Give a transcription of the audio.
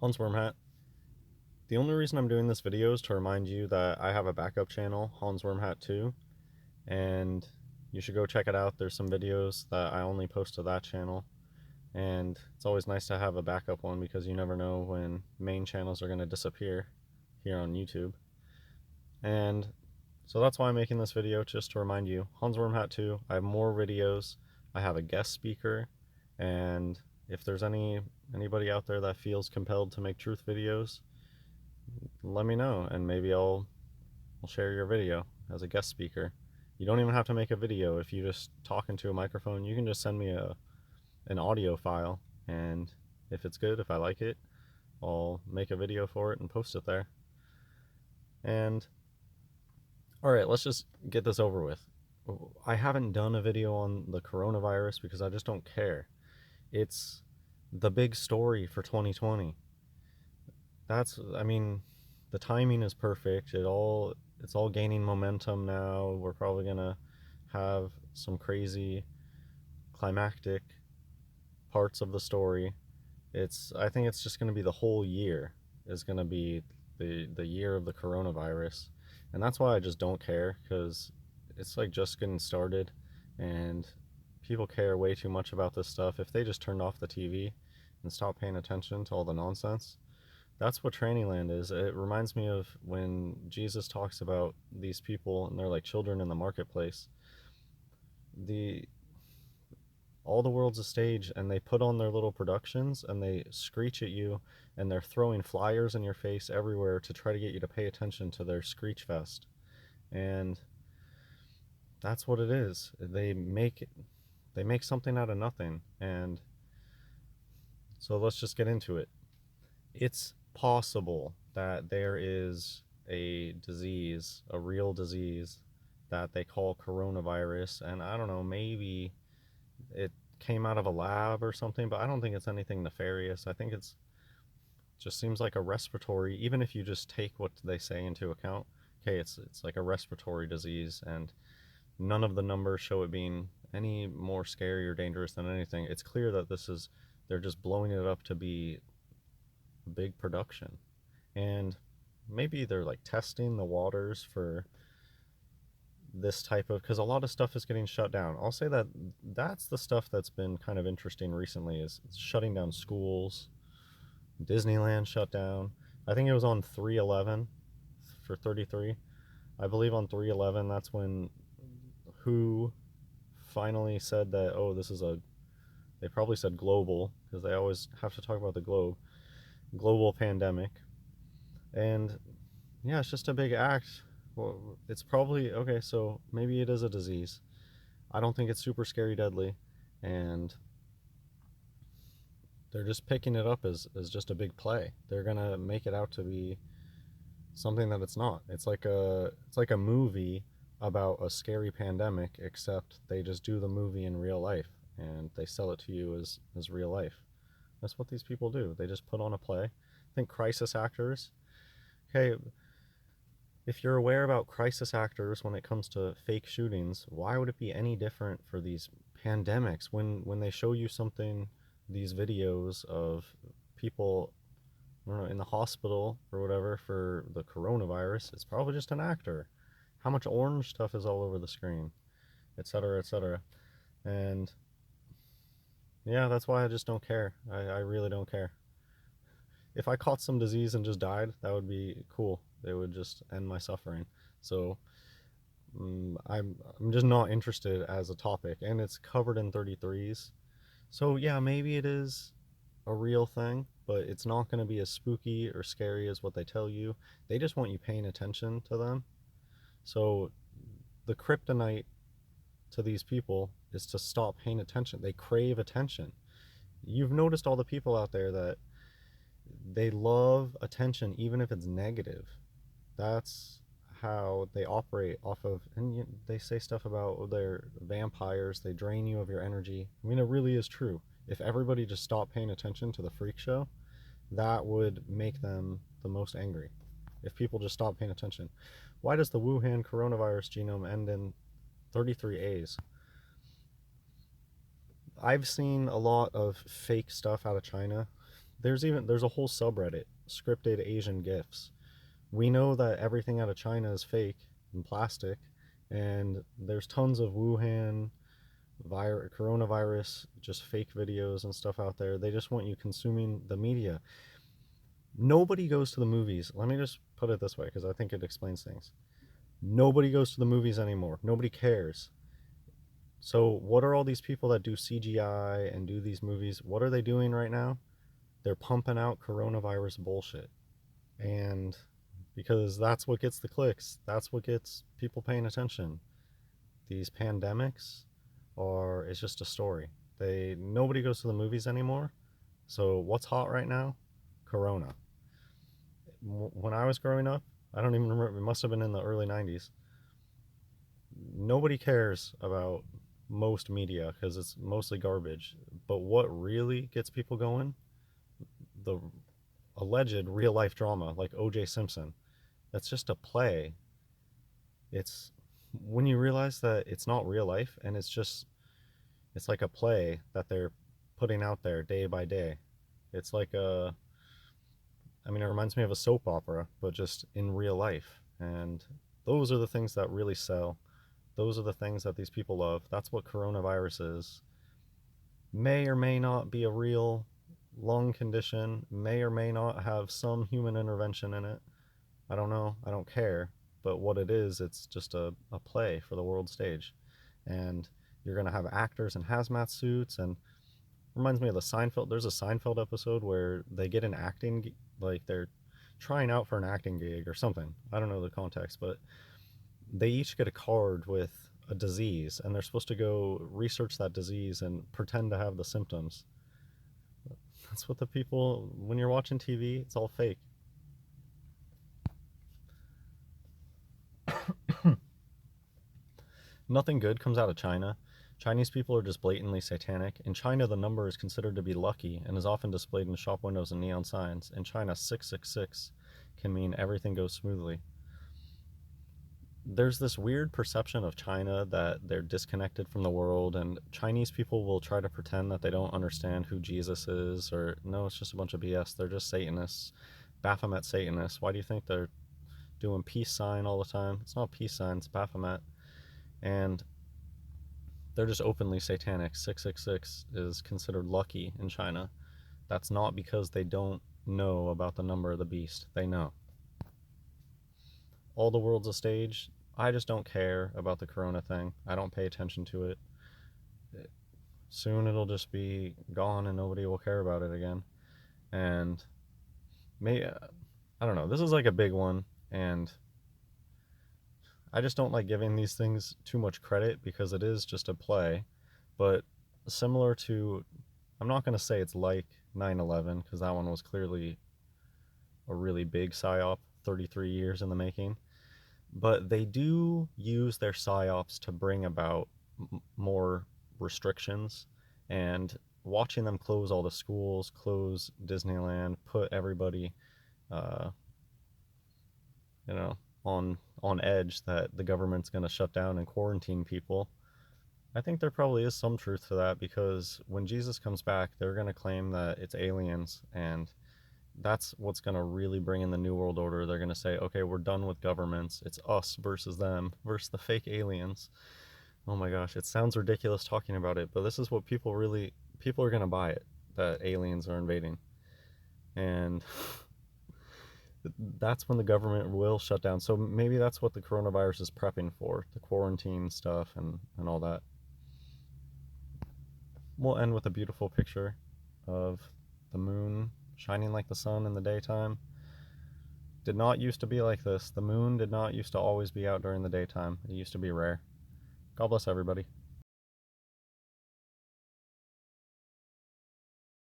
Hans Wormhat. The only reason I'm doing this video is to remind you that I have a backup channel, Hans Wormhat 2, and you should go check it out. There's some videos that I only post to that channel, and it's always nice to have a backup one because you never know when main channels are going to disappear here on YouTube. And so that's why I'm making this video, just to remind you, Hans Wormhat 2, I have more videos, I have a guest speaker, and if there's anybody out there that feels compelled to make truth videos, let me know and maybe I'll share your video as a guest speaker. You don't even have to make a video. If you just talk into a microphone, you can just send me an audio file, and if it's good, if I like it, I'll make a video for it and post it there. And alright, let's just get this over with. I haven't done a video on the coronavirus because I just don't care. It's the big story for 2020. I mean, the timing is perfect. It's all gaining momentum now. We're probably gonna have some crazy climactic parts of the story. I think it's just gonna be the whole year is gonna be the year of the coronavirus. And that's why I just don't care, because it's like just getting started and people care way too much about this stuff. If they just turned off the TV and stopped paying attention to all the nonsense, that's what training land is. It reminds me of when Jesus talks about these people and they're like children in the marketplace. The all the world's a stage, and they put on their little productions and they screech at you, and they're throwing flyers in your face everywhere to try to get you to pay attention to their screech fest. And that's what it is. They make something out of nothing. And so let's just get into it. It's possible that there is a disease, a real disease that they call coronavirus, and I don't know, maybe it came out of a lab or something, but I don't think it's anything nefarious. I think it's just seems like a respiratory, even if you just take what they say into account. Okay, it's like a respiratory disease, and none of the numbers show it being any more scary or dangerous than anything. It's clear that they're just blowing it up to be a big production. And maybe they're like testing the waters for this type of, because a lot of stuff is getting shut down. I'll say that that's the stuff that's been kind of interesting recently, is shutting down schools. Disneyland shut down. I think it was on 3/11 for 33. I believe on 3/11 that's when WHO finally said that, oh, this is a, they probably said global, because they always have to talk about the global pandemic. And yeah, it's just a big act. Well, it's probably okay, so maybe it is a disease. I don't think it's super scary deadly, and they're just picking it up as just a big play. They're gonna make it out to be something that it's not. It's like a movie about a scary pandemic, except they just do the movie in real life and they sell it to you as real life. That's what these people do. They just put on a play. I think crisis actors. Okay, if you're aware about crisis actors when it comes to fake shootings, why would it be any different for these pandemics? When they show you something, these videos of people, I don't know, in the hospital or whatever for the coronavirus, it's probably just an actor. How much orange stuff is all over the screen, etc., etc. And yeah, that's why I just don't care. I really don't care. If I caught some disease and just died, that would be cool. It would just end my suffering. So I'm just not interested as a topic, and it's covered in 33s. So yeah, maybe it is a real thing, but it's not going to be as spooky or scary as what they tell you. They just want you paying attention to them. So the kryptonite to these people is to stop paying attention. They crave attention. You've noticed all the people out there that they love attention, even if it's negative. That's how they operate off of, and they say stuff about their vampires, they drain you of your energy. I mean, it really is true. If everybody just stopped paying attention to the freak show, that would make them the most angry. If people just stopped paying attention. Why does the Wuhan coronavirus genome end in 33 A's? I've seen a lot of fake stuff out of China. There's a whole subreddit, scripted Asian gifs. We know that everything out of China is fake and plastic, and there's tons of Wuhan coronavirus, just fake videos and stuff out there. They just want you consuming the media. Nobody goes to the movies. Let me just put it this way because I think it explains things. Nobody goes to the movies anymore. Nobody cares. So, what are all these people that do CGI and do these movies? What are they doing right now? They're pumping out coronavirus bullshit. And because that's what gets the clicks, that's what gets people paying attention. These pandemics are, it's just a story. Nobody goes to the movies anymore. So, what's hot right now? Corona. When I was growing up, I don't even remember, it must have been in the early 90s. Nobody cares about most media because it's mostly garbage. But what really gets people going? The alleged real life drama like OJ Simpson. That's just a play. It's when you realize that it's not real life and it's like a play that they're putting out there day by day. It's like it reminds me of a soap opera, but just in real life. And those are the things that really sell. Those are the things that these people love. That's what coronavirus is. May or may not be a real lung condition, may or may not have some human intervention in it. I don't know. I don't care. But what it is, it's just a play for the world stage. And you're going to have actors in hazmat suits. And reminds me of the Seinfeld. There's a Seinfeld episode where they get an acting, like they're trying out for an acting gig or something. I don't know the context, but they each get a card with a disease and they're supposed to go research that disease and pretend to have the symptoms. That's what the people, when you're watching TV, it's all fake. Nothing good comes out of China. Chinese people are just blatantly satanic. In China, the number is considered to be lucky and is often displayed in shop windows and neon signs. In China, 666 can mean everything goes smoothly. There's this weird perception of China that they're disconnected from the world, and Chinese people will try to pretend that they don't understand who Jesus is, or no, it's just a bunch of BS. They're just Satanists, Baphomet Satanists. Why do you think they're doing peace sign all the time? It's not peace sign, it's Baphomet. And they're just openly satanic. 666 is considered lucky in China. That's not because they don't know about the number of the beast. They know. All the world's a stage. I just don't care about the corona thing. I don't pay attention to it. Soon it'll just be gone and nobody will care about it again. And maybe, I don't know. This is like a big one. And I just don't like giving these things too much credit because it is just a play. But similar to, I'm not going to say it's like 9/11 because that one was clearly a really big psyop, 33 years in the making. But they do use their psyops to bring about more restrictions, and watching them close all the schools, close Disneyland, put everybody, uh, you know, on edge that the government's going to shut down and quarantine people. I think there probably is some truth to that because when Jesus comes back, they're going to claim that it's aliens, and that's what's going to really bring in the New World Order. They're going to say, okay, we're done with governments. It's us versus them, versus the fake aliens. Oh my gosh, it sounds ridiculous talking about it, but this is what people are going to buy it, that aliens are invading. And that's when the government will shut down. So maybe that's what the coronavirus is prepping for, the quarantine stuff and all that. We'll end with a beautiful picture of the moon shining like the sun in the daytime. Did not used to be like this. The moon did not used to always be out during the daytime. It used to be rare. God bless everybody.